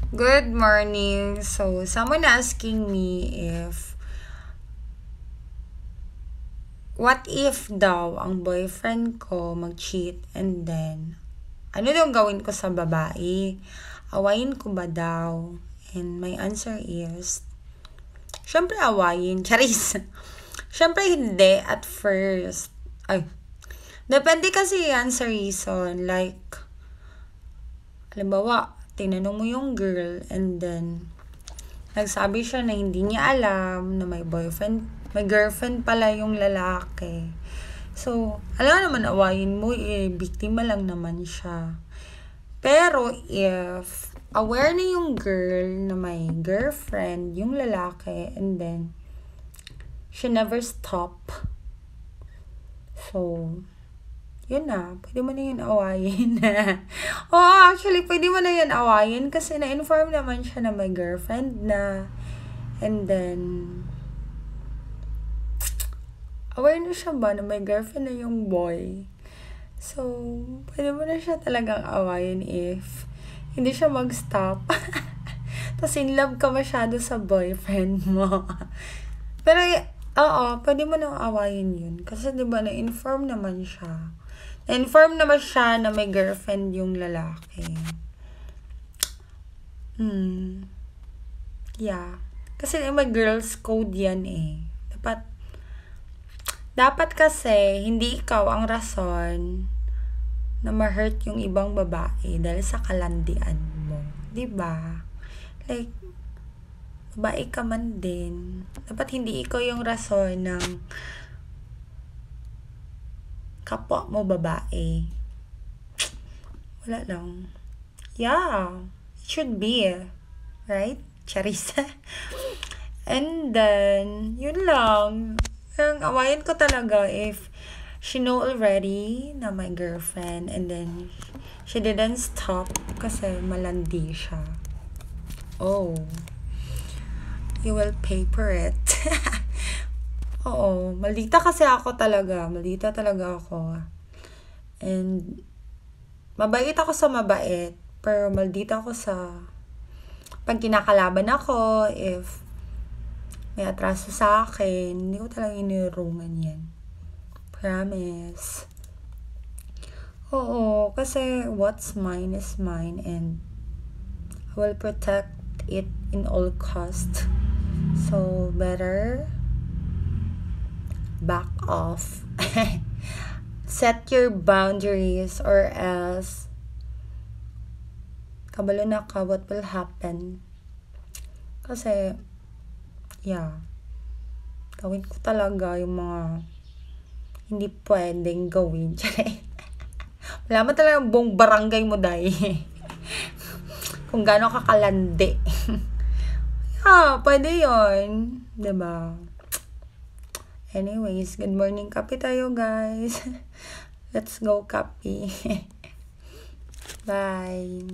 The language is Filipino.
Good morning. So, someone asking me what if daw ang boyfriend ko mag-cheat and then, ano daw gawin ko sa babae? Awayin ko ba daw? And my answer is, syempre awayin. Charis. Syempre hindi at first. Ay, depende kasi yan sa reason. Like, halimbawa, tinanong mo yung girl and then nagsabi siya na hindi niya alam na may girlfriend pala yung lalaki. So, alam naman awayin mo, biktima lang naman siya. Pero if aware na yung girl na may girlfriend yung lalaki and then she never stop. So, yun na, pwede mo na yun awayin. Actually, pwede mo na yun awayin kasi na-inform naman siya na may girlfriend na. And then, aware na siya ba na may girlfriend na yung boy. So, pwede mo na siya talagang awayin if hindi siya mag-stop. Tapos in love ka masyado sa boyfriend mo. Pero, pwede mo nang awayin yun. Kasi diba, na-inform naman siya. Na-inform naman siya na may girlfriend yung lalaki. Yeah. Kasi may girls code yan eh. Dapat kasi, hindi ikaw ang rason na ma-hurt yung ibang babae dahil sa kalandian mo. Diba? Like, babae ka man din. Dapat hindi ikaw yung rason ng kapwa mo babae. Wala lang. Yeah. It should be. Right? Charissa. And then, yun lang. Yung awayan ko talaga if she know already na my girlfriend and then she didn't stop kasi malandi siya. Oh. You will pay for it. Oo, maldita kasi ako talaga. Maldita talaga ako. And, mabait ako sa mabait. Pero maldita ako sa pag kinakalaban ako, if may atraso sa akin, hindi ko talaga inirungan yan. Promise. Oo, kasi what's mine is mine and I will protect it in all cost. So, better back off. Set your boundaries or else kabalo na ka what will happen. Kasi yeah, gawin ko talaga yung mga hindi pwedeng gawin. Wala mo talaga buong barangay mo dahil kung gaano kakalandi. Yeah, pwede yun. Diba? Anyways, good morning. Kape tayo, guys. Let's go, kape. Bye.